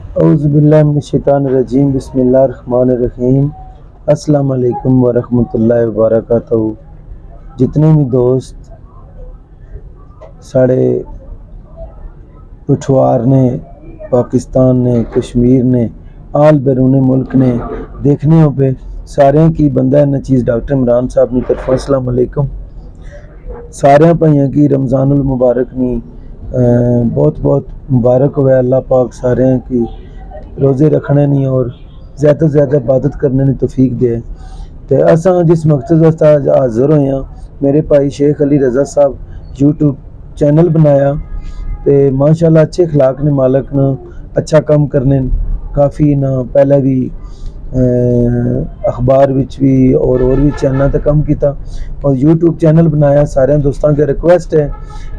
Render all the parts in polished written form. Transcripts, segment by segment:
औज़ुबिल्लाहिमिनश्शैतानिर्रजीम बिस्मिल्लाहिर्रहमानिर्रहीम। अस्सलाम वालेकुम वरहमतुल्लाहि वबरकातुहू। जितने भी दोस्त साढ़े पिछवाड़ ने, पाकिस्तान ने, कश्मीर ने, आल बैरून मुल्क ने देखने पे सारे की बंदा नचीज़ डॉक्टर इमरान साहब की तरफ अस्सलाम वालेकुम। सारे भाइयों की रमज़ानुल मुबारक नी बहुत बहुत मुबारक होवे। अल्लाह पाक सारे की रोज़े रखने नहीं और ज़्यादा से ज़्यादा इबादत करने की तौफीक दे। तो असा जिस मकसद वास्ते आज हाज़र होए हैं, मेरे भाई शेख अली रज़ा साहब यूट्यूब चैनल बनाया तो माशाल्लाह अच्छे अखलाक ने मालक ने, अच्छा काम करने काफ़ी ना पहले भी अखबार विच भी और भी चैनल तक काम किया और यूट्यूब चैनल बनाया। सारे दोस्तों की रिक्वेस्ट है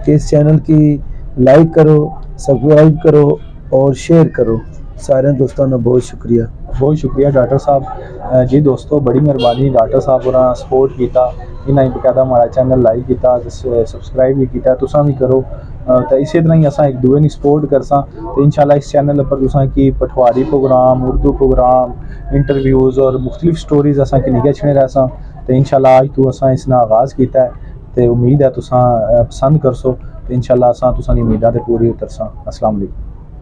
कि इस चैनल की लाइक करो, सब्सक्राइब करो और शेयर करो। सारे दोस्तों का बहुत शुक्रिया डॉक्टर साहब जी। दोस्तों बड़ी मेहरबानी, डॉक्टर साहब होर सपोर्ट किया, इन्हें बकायदा हमारा चैनल लाइक किया, सबसक्राइब भी किया, तुसा भी करो। तो इस तरह ही अस एक दूए सपोर्ट करसा। तो इंशाल्लाह इस चैनल पर तुसा की पठवारी प्रोग्राम, उर्दू प्रोग्राम, इंटरव्यूज़ और मुख्तलिफ स्टोरीज असा की निगाह छड़े रहसा। तो इंशाल्लाह आज तू असा इसना आगाज़ किया है तो उम्मीद है तुसा पसंद करसो। तो इंशाल्लाह असा तुसा दी उम्मीदां ते पूरी उतरसा। अस्सलाम वालेकुम।